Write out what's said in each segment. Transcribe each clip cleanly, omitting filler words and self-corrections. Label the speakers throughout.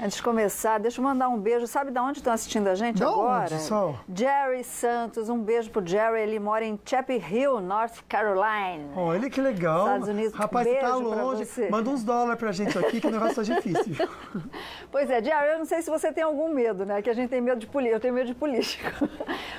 Speaker 1: Antes de começar, deixa eu mandar um beijo. Sabe de onde estão assistindo a gente agora?
Speaker 2: Onde, Sol?
Speaker 1: Jerry Santos, um beijo pro Jerry. Ele mora em Chapel Hill, North Carolina.
Speaker 2: Olha que legal.
Speaker 1: Estados Unidos.
Speaker 2: Rapaz,
Speaker 1: beijo
Speaker 2: tá longe. Manda uns dólares pra gente aqui, que o negócio tá difícil.
Speaker 1: Pois é, Jerry, eu não sei se você tem algum medo, né? Que a gente tem medo de político. Eu tenho medo de político.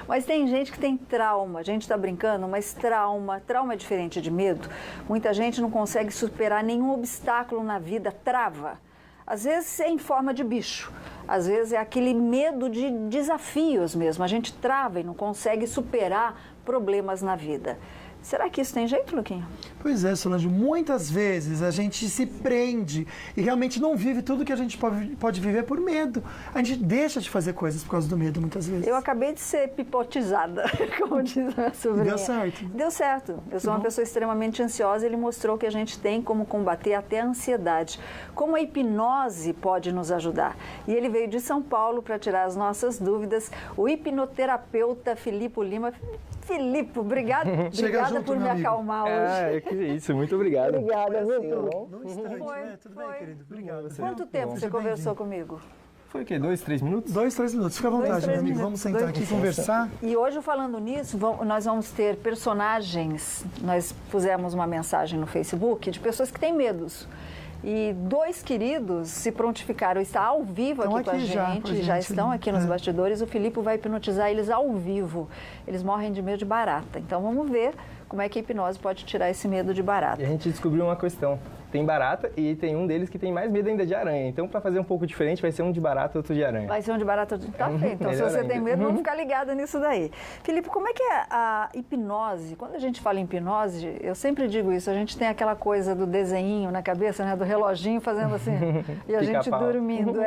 Speaker 1: Mas tem gente que tem trauma. A gente tá brincando, mas trauma é diferente de medo. Muita gente não consegue superar nenhum obstáculo na vida, trava. Às vezes é em forma de bicho, às vezes é aquele medo de desafios mesmo. A gente trava e não consegue superar problemas na vida. Será que isso tem jeito, Luquinha?
Speaker 2: Pois é, Solange, muitas vezes a gente se prende e realmente não vive tudo que a gente pode viver por medo. A gente deixa de fazer coisas por causa do medo, muitas vezes.
Speaker 1: Eu acabei de ser pipotizada, como diz a minha sobrinha.
Speaker 2: Deu certo?
Speaker 1: Deu certo. Eu sou uma pessoa extremamente ansiosa e ele mostrou que a gente tem como combater até a ansiedade. Como a hipnose pode nos ajudar. E ele veio de São Paulo para tirar as nossas dúvidas. O hipnoterapeuta Filipe Lima. Filipe, obrigada
Speaker 2: junto,
Speaker 1: por me acalmar hoje.
Speaker 3: Que isso, muito obrigado.
Speaker 1: Obrigada, viu?
Speaker 2: No instante, né? Tudo bem, querido? Obrigado.
Speaker 1: Quanto tempo você conversou comigo?
Speaker 3: Foi o quê? 2, 3 minutos?
Speaker 2: 2, 3 minutos. Fica à vontade, meu amigo. Vamos sentar aqui e conversar.
Speaker 1: E hoje, falando nisso, nós vamos ter personagens. Nós pusemos uma mensagem no Facebook de pessoas que têm medos. E 2 queridos se prontificaram, está ao vivo aqui com a gente, já estão aqui nos bastidores. O Filipe vai hipnotizar eles ao vivo. Eles morrem de medo de barata. Então vamos ver como é que a hipnose pode tirar esse medo de barata.
Speaker 3: E a gente descobriu uma questão. Tem barata e tem um deles que tem mais medo ainda de aranha. Então, para fazer um pouco diferente, vai ser um de barata e outro de aranha.
Speaker 1: Vai ser um de barata, tá feito. Então, se você tem medo, vamos ficar ligado nisso daí. Filipe, como é que é a hipnose? Quando a gente fala em hipnose, eu sempre digo isso, a gente tem aquela coisa do desenhinho na cabeça, né, do reloginho fazendo assim, e a gente dormindo.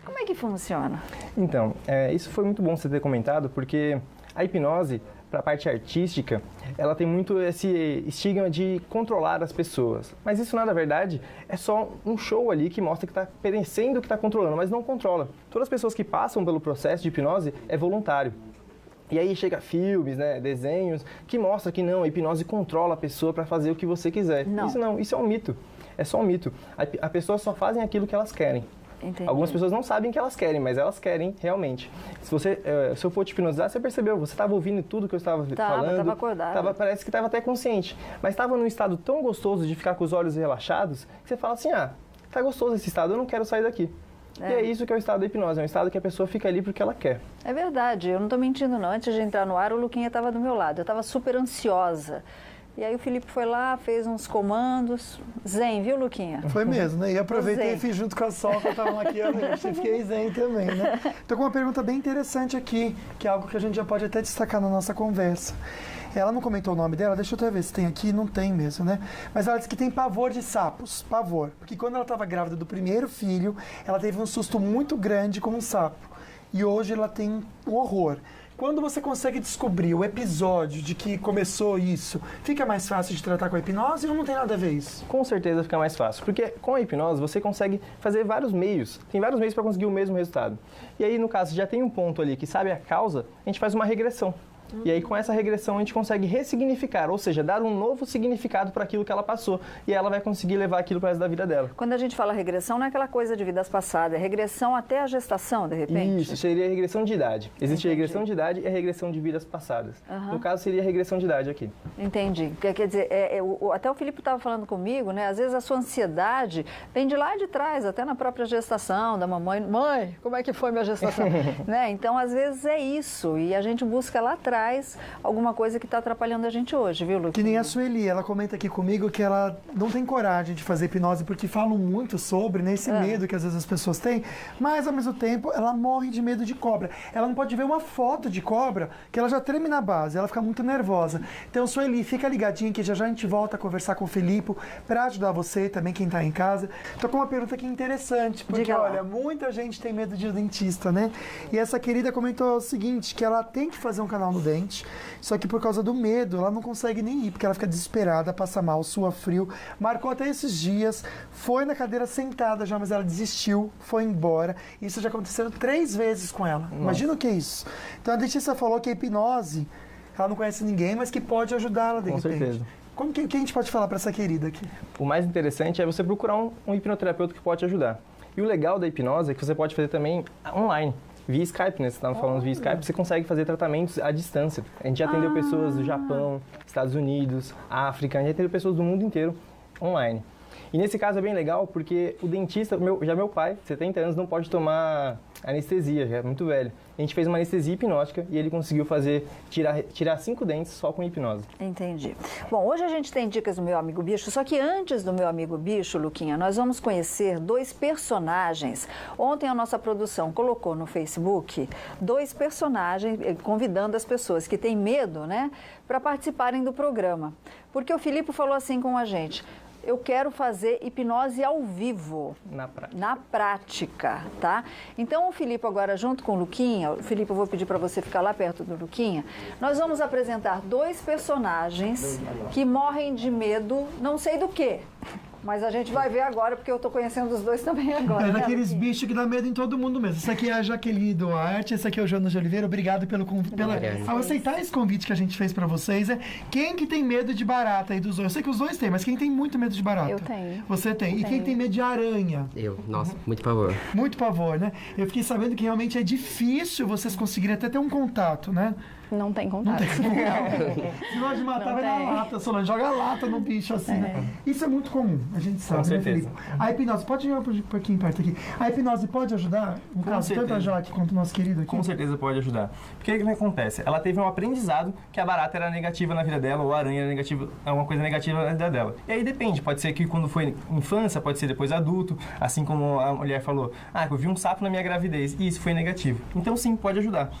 Speaker 1: Como é que funciona?
Speaker 3: Então, isso foi muito bom você ter comentado, porque a hipnose, para a parte artística, ela tem muito esse estigma de controlar as pessoas. Mas isso, na verdade, é só um show ali que mostra que está parecendo que está controlando, mas não controla. Todas as pessoas que passam pelo processo de hipnose é voluntário. E aí chega filmes, né, desenhos, que mostra que não, a hipnose controla a pessoa para fazer o que você quiser.
Speaker 1: Não.
Speaker 3: Isso é um mito. É só um mito. As pessoas só fazem aquilo que elas querem.
Speaker 1: Entendi.
Speaker 3: Algumas pessoas não sabem que elas querem, mas elas querem realmente. Se eu for te hipnotizar, você percebeu, você estava ouvindo tudo que eu estava falando.
Speaker 1: Estava acordado.
Speaker 3: Parece que estava até consciente. Mas estava num estado tão gostoso de ficar com os olhos relaxados, que você fala assim, tá gostoso esse estado, eu não quero sair daqui. E é isso que é o estado da hipnose, é um estado que a pessoa fica ali porque ela quer.
Speaker 1: É verdade, eu não estou mentindo não. Antes de entrar no ar, o Luquinha estava do meu lado, eu estava super ansiosa. E aí o Filipe foi lá, fez uns comandos. Zen, viu, Luquinha?
Speaker 2: Foi mesmo, né? E aproveitei e fiz junto com a Sol, que estavam aqui, eu fiquei zen também, né? Tô com uma pergunta bem interessante aqui, que é algo que a gente já pode até destacar na nossa conversa. Ela não comentou o nome dela, deixa eu até ver se tem aqui, não tem mesmo, né? Mas ela disse que tem pavor de sapos, pavor. Porque quando ela estava grávida do primeiro filho, ela teve um susto muito grande com um sapo. E hoje ela tem um horror. Quando você consegue descobrir o episódio de que começou isso, fica mais fácil de tratar com a hipnose ou não tem nada a ver isso?
Speaker 3: Com certeza fica mais fácil, porque com a hipnose você consegue fazer vários meios. Tem vários meios para conseguir o mesmo resultado. E aí, no caso, já tem um ponto ali que sabe a causa, a gente faz uma regressão. E aí, com essa regressão, a gente consegue ressignificar, ou seja, dar um novo significado para aquilo que ela passou. E ela vai conseguir levar aquilo para o resto da vida dela.
Speaker 1: Quando a gente fala regressão, não é aquela coisa de vidas passadas, é regressão até a gestação, de repente?
Speaker 3: Isso, seria regressão de idade. Existe a regressão de idade e a regressão de vidas passadas. No caso, seria a regressão de idade aqui.
Speaker 1: Entendi. Quer dizer, até o Filipe estava falando comigo, né? Às vezes a sua ansiedade vem de lá de trás, até na própria gestação da mamãe. Mãe, como é que foi minha gestação? Né? Então, às vezes é isso. E a gente busca lá atrás alguma coisa que está atrapalhando a gente hoje, viu, Luquinha?
Speaker 2: Que nem a Sueli, ela comenta aqui comigo que ela não tem coragem de fazer hipnose porque falam muito sobre, né, esse medo que às vezes as pessoas têm, mas ao mesmo tempo ela morre de medo de cobra. Ela não pode ver uma foto de cobra que ela já treme na base, ela fica muito nervosa. Então, Sueli, fica ligadinha que já a gente volta a conversar com o Filipe para ajudar você, também quem está em casa. Tô com uma pergunta aqui interessante, porque olha, muita gente tem medo de dentista, né? E essa querida comentou o seguinte, que ela tem que fazer um canal no dente, só que por causa do medo, ela não consegue nem ir, porque ela fica desesperada, passa mal, sua frio. Marcou até esses dias, foi na cadeira sentada já, mas ela desistiu, foi embora. Isso já aconteceu 3 vezes com ela. Imagina o que é isso. Então a dentista falou que a hipnose, ela não conhece ninguém, mas que pode ajudá-la de repente.
Speaker 3: Com certeza.
Speaker 2: Como que a gente pode falar para essa querida aqui?
Speaker 3: O mais interessante é você procurar um hipnoterapeuta que pode te ajudar. E o legal da hipnose é que você pode fazer também online. Via Skype, né? Você estava falando via Skype, você consegue fazer tratamentos à distância. A gente já atendeu pessoas do Japão, Estados Unidos, África, a gente já atendeu pessoas do mundo inteiro online. E nesse caso é bem legal porque o dentista, meu pai, 70 anos, não pode tomar anestesia, já é muito velho. A gente fez uma anestesia hipnótica e ele conseguiu tirar 5 dentes só com hipnose.
Speaker 1: Entendi. Bom, hoje a gente tem dicas do Meu Amigo Bicho, só que antes do Meu Amigo Bicho, Luquinha, nós vamos conhecer 2 personagens. Ontem a nossa produção colocou no Facebook 2 personagens, convidando as pessoas que têm medo, né, para participarem do programa. Porque o Filipe falou assim com a gente: eu quero fazer hipnose ao vivo. Na prática, tá? Então, o Filipe agora, junto com o Luquinha, Filipe, eu vou pedir para você ficar lá perto do Luquinha, nós vamos apresentar 2 personagens que morrem de medo, não sei do quê. Mas a gente vai ver agora, porque eu tô conhecendo os 2 também agora.
Speaker 2: É
Speaker 1: né,
Speaker 2: daqueles
Speaker 1: Luquinha?
Speaker 2: bichos que dá medo em todo mundo mesmo. Esse aqui é a Jaqueline Duarte, esse aqui é o Jonas de Oliveira. Obrigado ao aceitar esse convite que a gente fez pra vocês. Quem que tem medo de barata aí dos dois? Eu sei que os 2 têm, mas quem tem muito medo de barata?
Speaker 4: Eu tenho.
Speaker 2: Você tem. E quem tem medo de aranha?
Speaker 5: Eu. Nossa, muito pavor.
Speaker 2: Muito pavor, né? Eu fiquei sabendo que realmente é difícil vocês conseguirem até ter um contato, né?
Speaker 4: Não tem contato.
Speaker 2: Se nós de matar, vai dar lata, Solange. Joga a lata no bicho assim, né? Isso é muito comum, a gente sabe,
Speaker 3: Com certeza.
Speaker 2: né, Felipe? A hipnose, pode ir um pouquinho perto aqui. A hipnose pode ajudar, no caso,
Speaker 3: certeza.
Speaker 2: tanto a Jaque quanto o nosso querido aqui?
Speaker 3: Com certeza pode ajudar. Porque o que acontece? Ela teve um aprendizado que a barata era negativa na vida dela, ou a aranha era negativa, uma coisa negativa na vida dela. E aí depende, pode ser que quando foi infância, pode ser depois adulto, assim como a mulher falou, eu vi um sapo na minha gravidez, e isso foi negativo. Então sim, pode ajudar.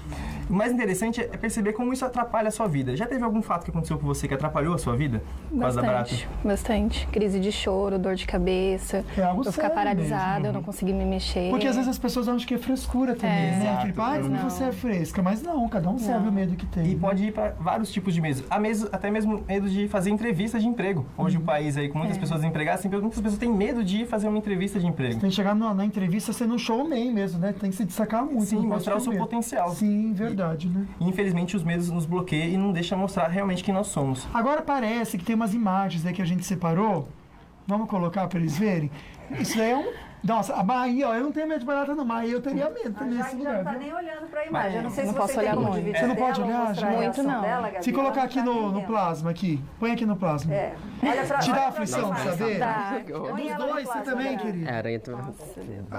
Speaker 3: O mais interessante é perceber como isso atrapalha a sua vida. Já teve algum fato que aconteceu com você que atrapalhou a sua vida? Por causa da barata?
Speaker 4: Bastante. Crise de choro, dor de cabeça.
Speaker 2: É algo
Speaker 4: eu ficar
Speaker 2: sério
Speaker 4: paralisada,
Speaker 2: mesmo.
Speaker 4: eu não conseguir me mexer.
Speaker 2: Porque às vezes as pessoas acham que é frescura também, né?
Speaker 3: Exato.
Speaker 2: Felipe, como
Speaker 4: Não.
Speaker 2: você é fresca. Mas não, cada um sabe o medo que tem.
Speaker 3: E pode ir para vários tipos de medo. Até mesmo medo de fazer entrevista de emprego. Hoje o país aí, com muitas pessoas desempregadas, muitas pessoas têm medo de ir fazer uma entrevista de emprego.
Speaker 2: Tem que chegar na entrevista sendo um showman mesmo, né? Tem que se destacar muito.
Speaker 3: Sim,
Speaker 2: não pode
Speaker 3: mostrar o
Speaker 2: ter
Speaker 3: seu
Speaker 2: medo.
Speaker 3: potencial.
Speaker 2: Sim, verdade, né?
Speaker 3: E, infelizmente, os medos nos bloqueiam e não deixam mostrar realmente quem nós somos.
Speaker 2: Agora parece que tem umas imagens aí que a gente separou. Vamos colocar para eles verem? Isso aí é um... Nossa, a Bahia, ó, eu não tenho medo de barata não, mas eu teria medo
Speaker 1: A
Speaker 2: nesse
Speaker 1: Jaque já
Speaker 2: lugar.
Speaker 1: não tá
Speaker 2: viu?
Speaker 1: nem olhando para a imagem. Eu não sei
Speaker 4: não
Speaker 1: se
Speaker 4: posso
Speaker 1: você
Speaker 4: olhar
Speaker 1: tem como
Speaker 4: muito.
Speaker 1: dividir
Speaker 2: Você não
Speaker 1: a tela
Speaker 2: pode
Speaker 1: ou
Speaker 2: olhar,
Speaker 1: mostrar a
Speaker 4: Muito
Speaker 1: reação
Speaker 4: não.
Speaker 1: dela, Gabi.
Speaker 2: Se colocar
Speaker 1: Ela
Speaker 2: aqui
Speaker 1: não tá
Speaker 2: no
Speaker 1: nem
Speaker 2: plasma aqui. Põe aqui no plasma.
Speaker 1: É. Olha pra,
Speaker 2: Te dá
Speaker 1: olha pra
Speaker 2: aflição de
Speaker 1: imagem.
Speaker 2: saber?
Speaker 1: Tá.
Speaker 5: Que horror.
Speaker 1: Põe
Speaker 2: Dos
Speaker 1: ela no
Speaker 2: 2, você
Speaker 1: plasma,
Speaker 2: também,
Speaker 1: né?
Speaker 2: querido.
Speaker 5: É, aranha tô...
Speaker 2: A
Speaker 1: Olha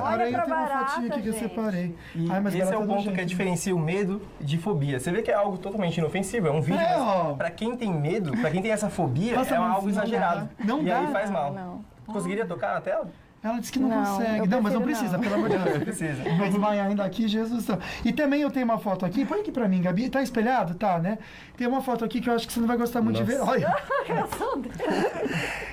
Speaker 2: aranha
Speaker 1: pra
Speaker 2: tem uma
Speaker 1: barata,
Speaker 2: fotinha aqui que eu
Speaker 1: gente.
Speaker 2: separei.
Speaker 3: E
Speaker 2: Ai, mas
Speaker 3: esse é
Speaker 2: barata
Speaker 3: o ponto
Speaker 2: nojento,
Speaker 3: que
Speaker 2: né?
Speaker 3: diferencia o medo de fobia. Você vê que é algo totalmente inofensivo, é um vídeo,
Speaker 2: É,
Speaker 3: mas
Speaker 2: ó.
Speaker 3: pra quem tem medo, pra quem tem essa fobia,
Speaker 2: Nossa,
Speaker 3: é
Speaker 2: mas
Speaker 3: algo
Speaker 2: não
Speaker 3: exagerado.
Speaker 2: dá. Não
Speaker 3: e
Speaker 2: dá.
Speaker 3: aí faz mal.
Speaker 4: Não.
Speaker 3: Conseguiria tocar na tela?
Speaker 2: Ela disse que não,
Speaker 4: Não,
Speaker 2: consegue.
Speaker 4: eu
Speaker 2: Não, mas não
Speaker 4: prefiro
Speaker 2: precisa,
Speaker 4: não.
Speaker 2: pelo amor de Deus.
Speaker 3: Precisa.
Speaker 2: Vai desmaiar ainda aqui, Jesus do céu. E também eu tenho uma foto aqui, põe aqui pra mim, Gabi. Tá espelhado? Tá, né? Tem uma foto aqui que eu acho que você não vai gostar muito de ver.
Speaker 5: Nossa.
Speaker 2: Olha.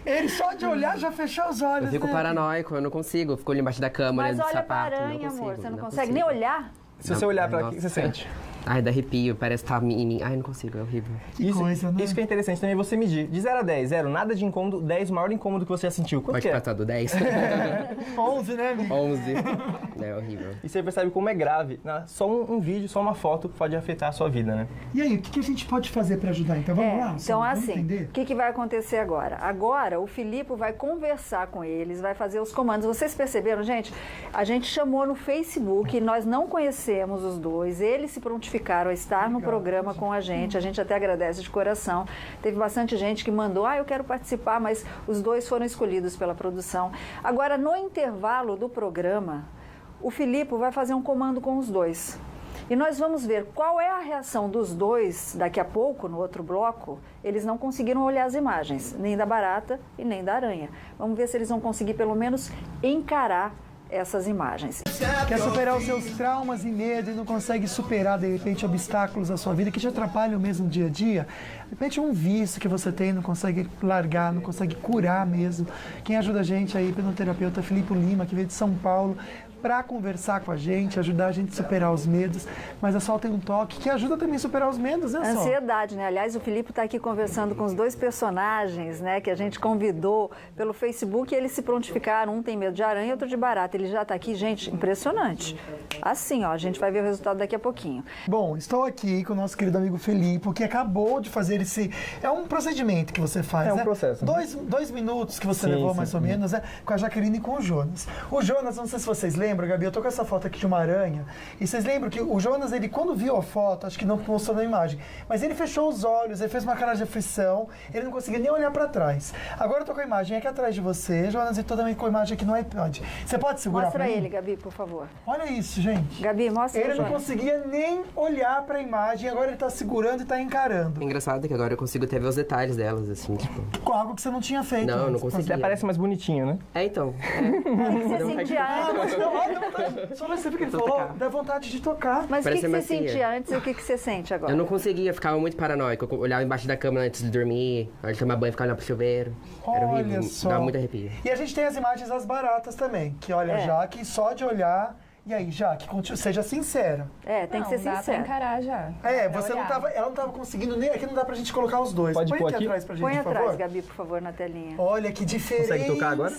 Speaker 2: Ele só de olhar já fechou os olhos,
Speaker 5: Eu fico
Speaker 2: né?
Speaker 5: paranoico, eu não consigo. Eu fico ali embaixo da cama,
Speaker 1: Mas
Speaker 5: olhando de
Speaker 1: olha pra
Speaker 5: sapato.
Speaker 1: aranha,
Speaker 5: não consigo,
Speaker 1: amor. Você não
Speaker 5: não
Speaker 1: consegue
Speaker 5: consigo.
Speaker 1: nem olhar?
Speaker 3: Se você olhar pra aqui, o que você
Speaker 5: Nossa.
Speaker 3: sente?
Speaker 5: Ai, dá arrepio, parece que tá em mim. Ai, não consigo, é horrível.
Speaker 2: Que coisa, né?
Speaker 3: Isso que é interessante também é você medir. De 0 a 10, 0, nada de incômodo, 10, o maior incômodo que você já sentiu. Quanto
Speaker 5: Pode
Speaker 3: que é?
Speaker 5: passar do 10?
Speaker 2: 11, né, amigo?
Speaker 5: 11. É horrível.
Speaker 3: E você percebe como é grave. Só um vídeo, só uma foto pode afetar a sua vida, né?
Speaker 2: E aí, o que a gente pode fazer pra ajudar? Então vamos lá?
Speaker 1: Então,
Speaker 2: Sol, vamos
Speaker 1: assim,
Speaker 2: entender?
Speaker 1: o que vai acontecer agora? Agora, o Filipe vai conversar com eles, vai fazer os comandos. Vocês perceberam, gente? A gente chamou no Facebook, nós não conhecemos os dois, eles se prontificaram a estar no programa com a gente até agradece de coração. Teve bastante gente que mandou, eu quero participar, mas os dois foram escolhidos pela produção. Agora, no intervalo do programa, o Filipe vai fazer um comando com os dois. E nós vamos ver qual é a reação dos dois daqui a pouco, no outro bloco. Eles não conseguiram olhar as imagens, nem da barata e nem da aranha. Vamos ver se eles vão conseguir, pelo menos, encarar essas imagens.
Speaker 2: Quer superar os seus traumas e medo e não consegue superar, de repente, obstáculos da sua vida que te atrapalham mesmo no dia a dia? De repente, um vício que você tem, não consegue largar, não consegue curar mesmo. Quem ajuda a gente aí, pelo terapeuta Filipe Lima, que veio de São Paulo, para conversar com a gente, ajudar a gente a superar os medos, mas a Sol tem um toque que ajuda também a superar os medos, né, Sol?
Speaker 1: Ansiedade, né? Aliás, o Filipe está aqui conversando com os dois personagens, né, que a gente convidou pelo Facebook e eles se prontificaram. Um tem medo de aranha e outro de barata. Ele já está aqui, gente, impressionante. Assim, ó, a gente vai ver o resultado daqui a pouquinho.
Speaker 2: Bom, estou aqui com o nosso querido amigo Felipe, que acabou de fazer esse... É um procedimento que você faz,
Speaker 3: É um
Speaker 2: né?
Speaker 3: processo.
Speaker 2: Dois minutos que você
Speaker 3: Sim,
Speaker 2: levou,
Speaker 3: sim.
Speaker 2: mais ou menos, né? Com a Jaqueline e com o Jonas. O Jonas, não sei se vocês lembram, Gabi, eu tô com essa foto aqui de uma aranha. E vocês lembram que o Jonas, ele quando viu a foto, acho que não mostrou na imagem, mas ele fechou os olhos, ele fez uma cara de aflição, ele não conseguia nem olhar pra trás. Agora eu tô com a imagem aqui atrás de você, Jonas, e tô também com a imagem aqui no iPad. Você pode segurar
Speaker 1: Mostra
Speaker 2: pra mim?
Speaker 1: ele, Gabi, por favor.
Speaker 2: Olha isso, gente.
Speaker 1: Gabi, mostra
Speaker 2: Ele
Speaker 1: o
Speaker 2: não
Speaker 1: Jonas.
Speaker 2: conseguia nem olhar pra imagem, agora ele tá segurando e tá encarando.
Speaker 5: É engraçado que agora eu consigo até ver os detalhes delas, assim, tipo...
Speaker 2: Com algo que você não tinha feito.
Speaker 5: Não, eu não
Speaker 2: antes.
Speaker 5: conseguia.
Speaker 3: Até parece mais bonitinho, né?
Speaker 5: É, então.
Speaker 1: Você sentia
Speaker 2: Ah,
Speaker 1: antes,
Speaker 2: mas não, olha, dá vontade. Só você viu que ele
Speaker 5: Vou
Speaker 2: falou?
Speaker 5: tocar.
Speaker 2: Dá vontade de tocar.
Speaker 1: mas o que
Speaker 5: Parece
Speaker 1: você
Speaker 5: macia.
Speaker 1: sentia antes e o que você sente agora?
Speaker 5: Eu não conseguia, ficava muito paranoico. Eu olhava embaixo da cama antes de dormir, na hora de tomar banho, ficava olhando pro chuveiro. Era
Speaker 2: Olha
Speaker 5: horrível,
Speaker 2: só.
Speaker 5: dava muito arrepio.
Speaker 2: E a gente tem as imagens das baratas também, que olha,
Speaker 1: É.
Speaker 2: Jaque, só de olhar... E aí, Jaque, seja sincera.
Speaker 1: É, tem que ser
Speaker 4: Dá pra
Speaker 1: sincero.
Speaker 4: encarar já.
Speaker 2: É,
Speaker 4: Pra
Speaker 2: você não
Speaker 4: olhar.
Speaker 2: tava, ela não tava conseguindo nem... Aqui não dá pra gente colocar os dois.
Speaker 3: Pode
Speaker 2: Põe
Speaker 3: pôr
Speaker 2: aqui
Speaker 3: aqui?
Speaker 2: atrás pra gente,
Speaker 1: Põe
Speaker 2: por
Speaker 1: atrás,
Speaker 2: favor.
Speaker 1: Gabi, por favor, na telinha.
Speaker 2: Olha que diferença.
Speaker 3: Consegue tocar agora?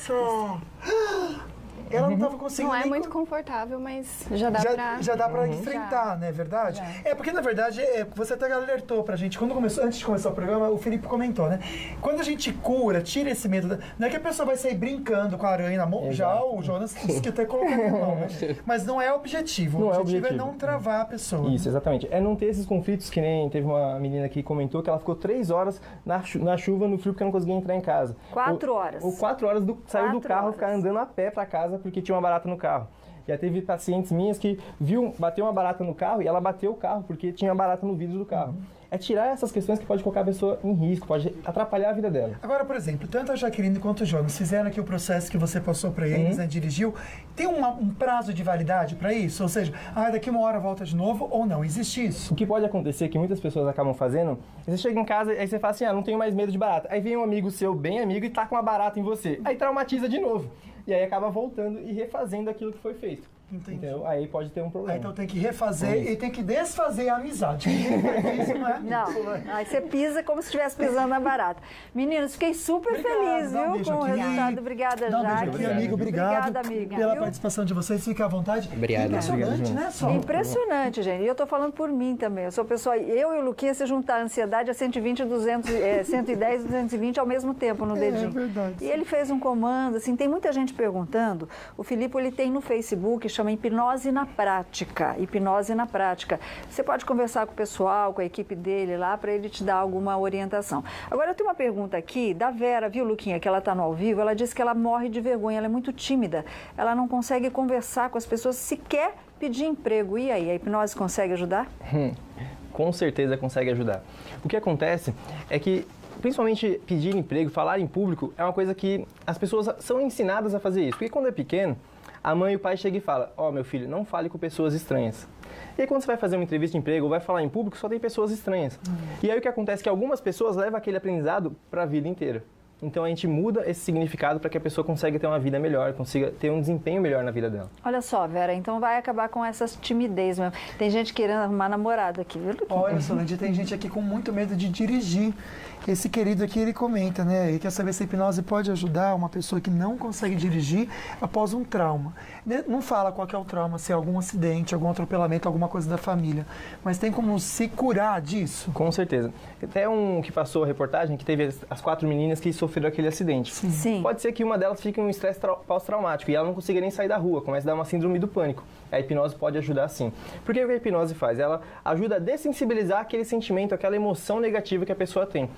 Speaker 2: Ela não tava conseguindo
Speaker 4: Não é
Speaker 2: nem
Speaker 4: muito confortável, mas já dá pra...
Speaker 2: já dá pra enfrentar, não é verdade?
Speaker 4: Já.
Speaker 2: É, porque na verdade, você até alertou pra gente, antes de começar o programa, o Felipe comentou, né? Quando a gente cura, tira esse medo, não é que a pessoa vai sair brincando com a aranha na mão, já o Jonas disse que até colocar na mão, né? Mas não é o objetivo,
Speaker 3: Não
Speaker 2: o
Speaker 3: é o
Speaker 2: objetivo é
Speaker 3: objetivo.
Speaker 2: não travar a pessoa.
Speaker 3: Isso, exatamente. É não ter esses conflitos que nem teve uma menina que comentou que ela ficou 3 horas na chuva, no frio, porque não conseguia entrar em casa.
Speaker 1: 4 horas.
Speaker 3: Ou 4 horas saiu do
Speaker 1: 4
Speaker 3: carro,
Speaker 1: horas.
Speaker 3: ficar andando a pé pra casa porque tinha uma barata no carro. Já teve pacientes minhas que bateu uma barata no carro e ela bateu o carro porque tinha uma barata no vidro do carro. É tirar essas questões que pode colocar a pessoa em risco, pode atrapalhar a vida dela.
Speaker 2: Agora, por exemplo, tanto a Jaqueline quanto o Jonas fizeram aqui o processo que você passou para eles, né, dirigiu. Tem um prazo de validade para isso? Ou seja, daqui uma hora volta de novo ou não? Existe isso?
Speaker 3: O que pode acontecer, que muitas pessoas acabam fazendo, é você chega em casa e aí você fala assim, não tenho mais medo de barata. Aí vem um amigo seu, bem amigo, e tá com uma barata em você. Aí traumatiza de novo. E aí acaba voltando e refazendo aquilo que foi feito.
Speaker 2: Entendi.
Speaker 3: Então, aí pode ter um problema.
Speaker 2: Então tem que refazer e tem que desfazer a amizade. Isso não é
Speaker 1: Não,
Speaker 2: isso, né?
Speaker 1: aí você pisa como se estivesse pisando na barata. Meninos, fiquei super
Speaker 2: Obrigado,
Speaker 1: feliz,
Speaker 2: dá um
Speaker 1: viu,
Speaker 2: beijo
Speaker 1: com o
Speaker 2: aqui.
Speaker 1: resultado. Obrigada,
Speaker 2: Dá um beijo
Speaker 1: Jaque.
Speaker 2: aqui, amigo. Obrigado
Speaker 1: Obrigada, amiga.
Speaker 2: pela
Speaker 1: Viu?
Speaker 2: participação de vocês. Fique à vontade.
Speaker 5: Obrigado.
Speaker 2: Impressionante, né, Sol?
Speaker 1: Impressionante, gente. E eu tô falando por mim também. Eu sou pessoa, eu e o Luquinha, se juntar a ansiedade a 120, 110, 220 ao mesmo tempo no dedinho.
Speaker 2: verdade.
Speaker 1: E ele fez um comando, assim, tem muita gente perguntando. O Filipe, ele tem no Facebook, chama Hipnose na Prática. Hipnose na Prática. Você pode conversar com o pessoal, com a equipe dele lá, para ele te dar alguma orientação. Agora, eu tenho uma pergunta aqui da Vera, viu, Luquinha, que ela está no ao vivo. Ela disse que ela morre de vergonha, ela é muito tímida. Ela não consegue conversar com as pessoas, sequer pedir emprego. E aí, a hipnose consegue ajudar?
Speaker 3: Com certeza consegue ajudar. O que acontece é que, principalmente pedir emprego, falar em público, é uma coisa que as pessoas são ensinadas a fazer isso. Porque quando é pequeno, a mãe e o pai chegam e falam, meu filho, não fale com pessoas estranhas. E aí quando você vai fazer uma entrevista de emprego ou vai falar em público, só tem pessoas estranhas. E aí o que acontece é que algumas pessoas levam aquele aprendizado para a vida inteira. Então a gente muda esse significado para que a pessoa consiga ter uma vida melhor, consiga ter um desempenho melhor na vida dela.
Speaker 1: Olha só, Vera, então vai acabar com essas timidez mesmo. Tem gente querendo arrumar namorado aqui, viu, Luquinha?
Speaker 2: Olha, Solange, tem gente aqui com muito medo de dirigir. Esse querido aqui, ele comenta, né? Ele quer saber se a hipnose pode ajudar uma pessoa que não consegue dirigir após um trauma. Não fala qual que é o trauma, se é algum acidente, algum atropelamento, alguma coisa da família. Mas tem como se curar disso?
Speaker 3: Com certeza. Até um que passou a reportagem que teve as 4 meninas que sofreram aquele acidente.
Speaker 1: Sim.
Speaker 3: Pode ser que uma delas fique em um estresse pós-traumático e ela não consiga nem sair da rua, começa a dar uma síndrome do pânico. A hipnose pode ajudar sim. Porque o que a hipnose faz? Ela ajuda a dessensibilizar aquele sentimento, aquela emoção negativa que a pessoa tem.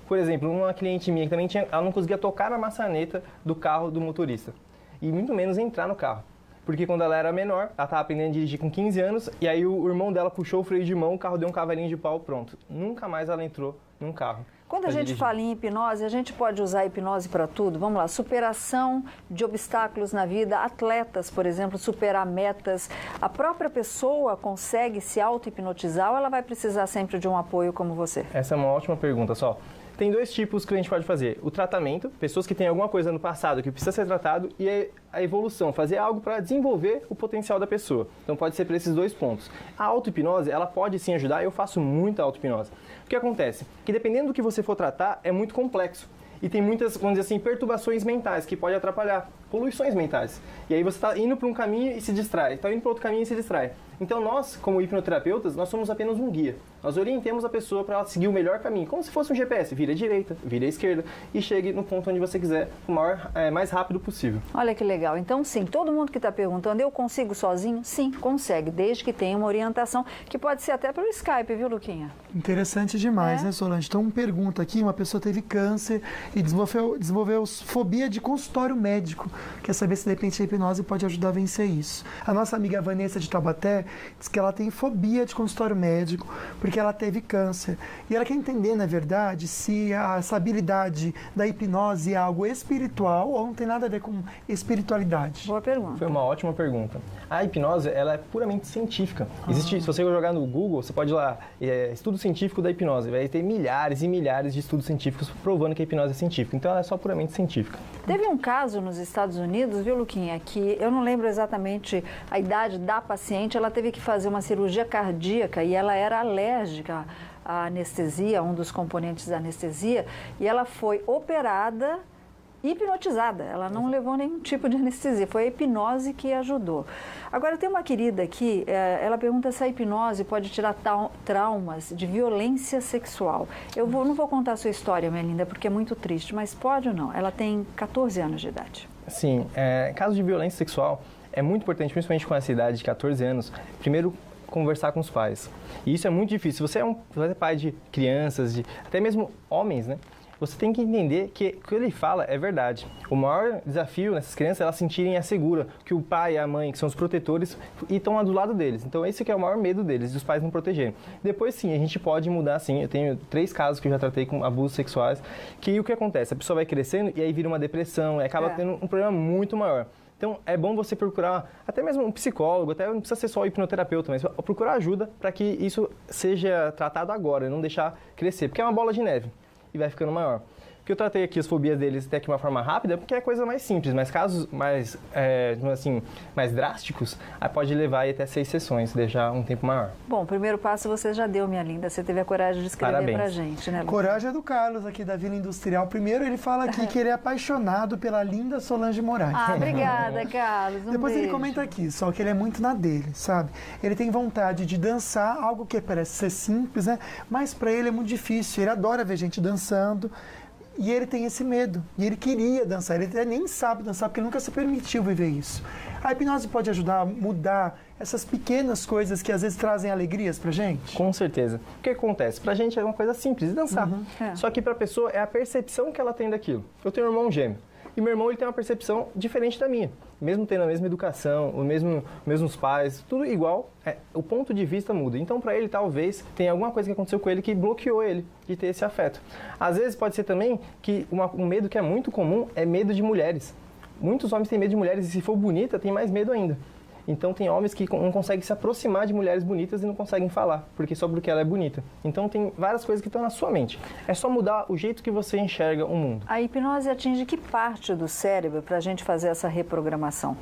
Speaker 3: Por exemplo, uma cliente minha que também ela não conseguia tocar na maçaneta do carro do motorista. E muito menos entrar no carro. Porque quando ela era menor, ela estava aprendendo a dirigir com 15 anos, e aí o irmão dela puxou o freio de mão, o carro deu um cavalinho de pau, pronto. Nunca mais ela entrou num carro.
Speaker 1: Quando a gente fala em hipnose, a gente pode usar a hipnose para tudo. Vamos lá, superação de obstáculos na vida, atletas, por exemplo, superar metas. A própria pessoa consegue se auto-hipnotizar ou ela vai precisar sempre de um apoio como você?
Speaker 3: Essa é uma ótima pergunta, só. Tem dois tipos que a gente pode fazer. O tratamento, pessoas que têm alguma coisa no passado que precisa ser tratado, e a evolução, fazer algo para desenvolver o potencial da pessoa. Então pode ser para esses dois pontos. A auto-hipnose, ela pode sim ajudar, eu faço muita auto-hipnose. O que acontece? Que dependendo do que você for tratar, é muito complexo. E tem muitas, vamos dizer assim, perturbações mentais que podem atrapalhar, poluições mentais. E aí você está indo para um caminho e se distrai, está indo para outro caminho e se distrai. Então nós, como hipnoterapeutas, nós somos apenas um guia. Nós orientamos a pessoa para ela seguir o melhor caminho, como se fosse um GPS, vira à direita, vira à esquerda e chegue no ponto onde você quiser, o mais rápido possível.
Speaker 1: Olha que legal. Então, sim, todo mundo que está perguntando, eu consigo sozinho? Sim, consegue, desde que tenha uma orientação, que pode ser até pelo Skype, viu, Luquinha?
Speaker 2: Interessante demais, né, Solange? Então, pergunta aqui, uma pessoa teve câncer e desenvolveu fobia de consultório médico. Quer saber se, de repente, a hipnose pode ajudar a vencer isso. A nossa amiga Vanessa de Taubaté diz que ela tem fobia de consultório médico porque ela teve câncer. E ela quer entender, na verdade, se essa habilidade da hipnose é algo espiritual ou não tem nada a ver com espiritualidade.
Speaker 1: Boa pergunta.
Speaker 3: Foi uma ótima pergunta. A hipnose, ela é puramente científica. Existe, se você jogar no Google, você pode ir lá, estudo científico da hipnose. Vai ter milhares e milhares de estudos científicos provando que a hipnose é científica. Então, ela é só puramente científica.
Speaker 1: Teve um caso nos Estados Unidos, viu, Luquinha, que eu não lembro exatamente a idade da paciente, ela teve que fazer uma cirurgia cardíaca e ela era alérgica à anestesia, a um dos componentes da anestesia, e ela foi operada hipnotizada, ela não levou nenhum tipo de anestesia, foi a hipnose que ajudou. Agora, tem uma querida aqui, ela pergunta se a hipnose pode tirar traumas de violência sexual. Não vou contar a sua história, minha linda, porque é muito triste, mas pode ou não? Ela tem 14 anos de idade.
Speaker 3: Sim, caso de violência sexual, é muito importante, principalmente com essa idade de 14 anos, primeiro conversar com os pais. E isso é muito difícil. Se você é pai de crianças, até mesmo homens, né? Você tem que entender que o que ele fala é verdade. O maior desafio nessas crianças é elas sentirem a segura, que o pai e a mãe, que são os protetores, estão lá do lado deles. Então esse que é o maior medo deles, dos pais não protegerem. Depois sim, a gente pode mudar sim. Eu tenho 3 casos que eu já tratei com abusos sexuais, que o que acontece? A pessoa vai crescendo e aí vira uma depressão, e acaba tendo um problema muito maior. Então, é bom você procurar até mesmo um psicólogo, até não precisa ser só o hipnoterapeuta, mas procurar ajuda para que isso seja tratado agora e não deixar crescer, porque é uma bola de neve e vai ficando maior. Que eu tratei aqui as fobias deles até que de uma forma rápida, porque é coisa mais simples, mas casos mais, mais drásticos, aí pode levar aí até 6 sessões, deixar um tempo maior.
Speaker 1: Bom, o primeiro passo você já deu, minha linda, você teve a coragem de escrever
Speaker 3: Parabéns.
Speaker 1: Pra gente, né, Lu?
Speaker 2: Coragem é do Carlos, aqui da Vila Industrial. Primeiro, ele fala aqui que ele é apaixonado pela linda Solange Moraes.
Speaker 1: Ah, obrigada, Carlos.
Speaker 2: Depois
Speaker 1: beijo.
Speaker 2: ele comenta aqui, só que ele é muito na dele, sabe? Ele tem vontade de dançar, algo que parece ser simples, né? Mas pra ele é muito difícil. Ele adora ver gente dançando. E ele tem esse medo. E ele queria dançar. Ele até nem sabe dançar, porque ele nunca se permitiu viver isso. A hipnose pode ajudar a mudar essas pequenas coisas que às vezes trazem alegrias pra gente?
Speaker 3: Com certeza. O que acontece? Pra gente é uma coisa simples, dançar. Só que pra pessoa é a percepção que ela tem daquilo. Eu tenho um irmão gêmeo. E meu irmão ele tem uma percepção diferente da minha. Mesmo tendo a mesma educação, mesmos pais, tudo igual, o ponto de vista muda. Então, para ele, talvez, tenha alguma coisa que aconteceu com ele que bloqueou ele de ter esse afeto. Às vezes, pode ser também que um medo que é muito comum é medo de mulheres. Muitos homens têm medo de mulheres e se for bonita, tem mais medo ainda. Então, tem homens que não conseguem se aproximar de mulheres bonitas e não conseguem falar, só porque ela é bonita. Então, tem várias coisas que estão na sua mente. É só mudar o jeito que você enxerga o mundo.
Speaker 1: A hipnose atinge que parte do cérebro para a gente fazer essa reprogramação?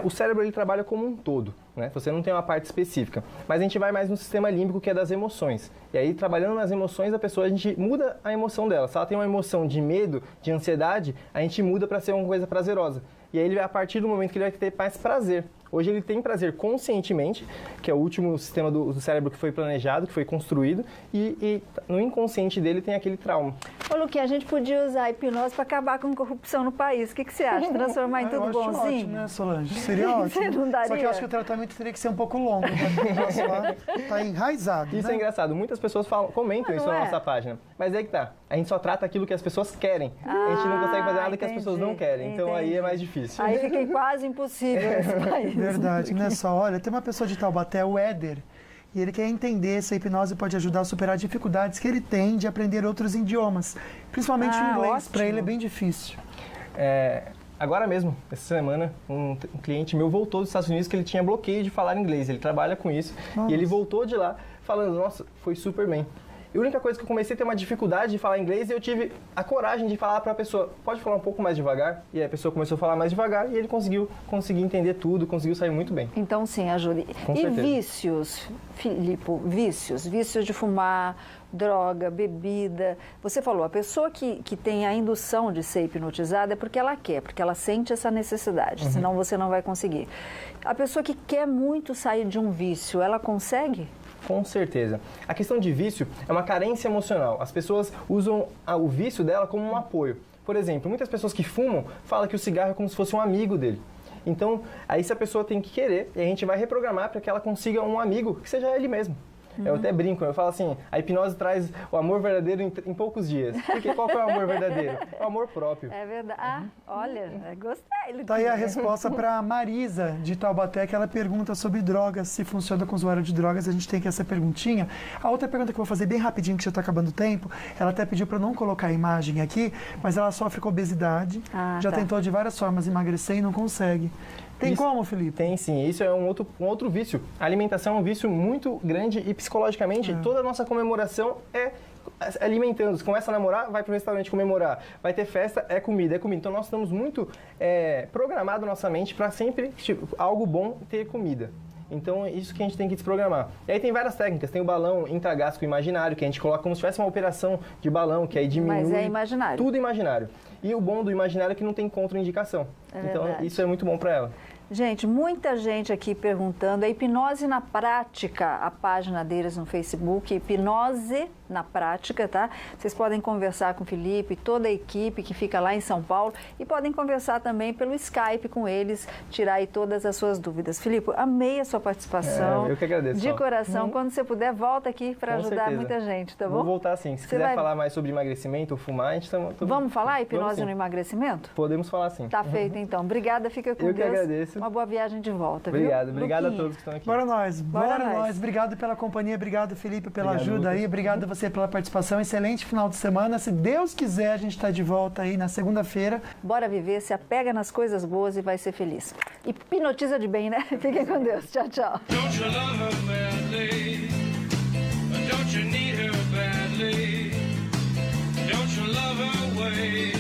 Speaker 3: O cérebro ele trabalha como um todo, né? Você não tem uma parte específica. Mas a gente vai mais no sistema límbico, que é das emoções. E aí, trabalhando nas emoções, a gente muda a emoção dela. Se ela tem uma emoção de medo, de ansiedade, a gente muda para ser uma coisa prazerosa. E aí, a partir do momento que ele vai ter mais prazer. Hoje ele tem prazer conscientemente, que é o último sistema do cérebro que foi planejado, que foi construído, e no inconsciente dele tem aquele trauma.
Speaker 1: Ô, Luquinha, a gente podia usar a hipnose para acabar com a corrupção no país. O que você acha? Transformar em tudo bonzinho?
Speaker 2: Ótimo, né, Solange? Seria ótimo.
Speaker 1: Você não daria?
Speaker 2: Só que eu acho que o tratamento teria que ser um pouco longo, porque o nosso lá tá enraizado,
Speaker 3: Isso
Speaker 2: né?
Speaker 3: é engraçado. Muitas pessoas comentam isso na nossa página. Mas é que tá. A gente só trata aquilo que as pessoas querem. A gente não consegue fazer nada que as pessoas não querem. Então aí é mais difícil.
Speaker 1: Aí fica quase impossível nesse país.
Speaker 2: Verdade, né? Só, olha, tem uma pessoa de Taubaté, o Éder, e ele quer entender se a hipnose pode ajudar a superar dificuldades que ele tem de aprender outros idiomas, principalmente o inglês.
Speaker 1: Ótimo.
Speaker 2: Para ele é bem difícil.
Speaker 3: Agora mesmo, essa semana, um cliente meu voltou dos Estados Unidos que ele tinha bloqueio de falar inglês. Ele trabalha com isso. Nossa. E ele voltou de lá falando, nossa, foi super bem. E a única coisa que eu comecei a ter uma dificuldade de falar inglês e eu tive a coragem de falar para a pessoa, pode falar um pouco mais devagar? E aí a pessoa começou a falar mais devagar e ele conseguiu entender tudo, conseguiu sair muito bem.
Speaker 1: Então sim, ajuda.
Speaker 3: Com
Speaker 1: E
Speaker 3: certeza.
Speaker 1: vícios, Filipe, vícios de fumar, droga, bebida. Você falou, a pessoa que tem a indução de ser hipnotizada é porque ela quer, porque ela sente essa necessidade, senão você não vai conseguir. A pessoa que quer muito sair de um vício, ela consegue?
Speaker 3: Com certeza. A questão de vício é uma carência emocional. As pessoas usam o vício dela como um apoio. Por exemplo, muitas pessoas que fumam falam que o cigarro é como se fosse um amigo dele. Então, aí se a pessoa tem que querer, e a gente vai reprogramar para que ela consiga um amigo que seja ele mesmo. Eu até brinco, eu falo assim, a hipnose traz o amor verdadeiro em poucos dias. Porque qual que é o amor verdadeiro? É o amor próprio.
Speaker 1: É verdade. Ah, olha, gostei.
Speaker 2: Tá aí a resposta para Marisa, de Taubaté, que ela pergunta sobre drogas, se funciona com usuário de drogas. A gente tem aqui essa perguntinha. A outra pergunta que eu vou fazer bem rapidinho, que já está acabando o tempo, ela até pediu para não colocar a imagem aqui, mas ela sofre com obesidade, já tentou de várias formas emagrecer e não consegue. Tem como, Felipe?
Speaker 3: Tem sim, isso é um outro vício. A alimentação é um vício muito grande e psicologicamente toda a nossa comemoração é alimentando. Você começa a namorar, vai pro restaurante comemorar. Vai ter festa, é comida. Então nós estamos muito programado nossa mente para sempre, algo bom ter comida. Então é isso que a gente tem que desprogramar. E aí tem várias técnicas, tem o balão intragástrico imaginário, que a gente coloca como se tivesse uma operação de balão, que aí diminui.
Speaker 1: Mas é imaginário.
Speaker 3: Tudo imaginário. E o bom do imaginário é que não tem contraindicação. Então
Speaker 1: verdade.
Speaker 3: isso é muito bom para ela.
Speaker 1: Gente, muita gente aqui perguntando, a hipnose na prática, a página deles no Facebook, hipnose na prática, tá? Vocês podem conversar com o Felipe, toda a equipe que fica lá em São Paulo e podem conversar também pelo Skype com eles, tirar aí todas as suas dúvidas. Felipe, amei a sua participação.
Speaker 3: Eu que agradeço.
Speaker 1: De coração, quando você puder, volta aqui para ajudar muita gente, tá bom?
Speaker 3: Vou voltar sim. Se quiser falar mais sobre emagrecimento ou fumar, a gente tá...
Speaker 1: Vamos falar hipnose no emagrecimento?
Speaker 3: Podemos falar sim.
Speaker 1: Tá feito então. Obrigada, fica com
Speaker 3: Eu
Speaker 1: Deus.
Speaker 3: que agradeço.
Speaker 1: Uma boa viagem de volta,
Speaker 3: obrigado,
Speaker 1: viu?
Speaker 3: obrigado a todos que estão aqui.
Speaker 2: Bora nós. Obrigado pela companhia, obrigado, Felipe, pela ajuda aí, obrigado a você pela participação. Excelente final de semana. Se Deus quiser, a gente está de volta aí na segunda-feira.
Speaker 1: Bora viver, se apega nas coisas boas e vai ser feliz. E hipnotiza de bem, né? Fiquem com Deus. Tchau, tchau.
Speaker 6: Don't you love her badly? Don't you need her badly? Don't you love her way?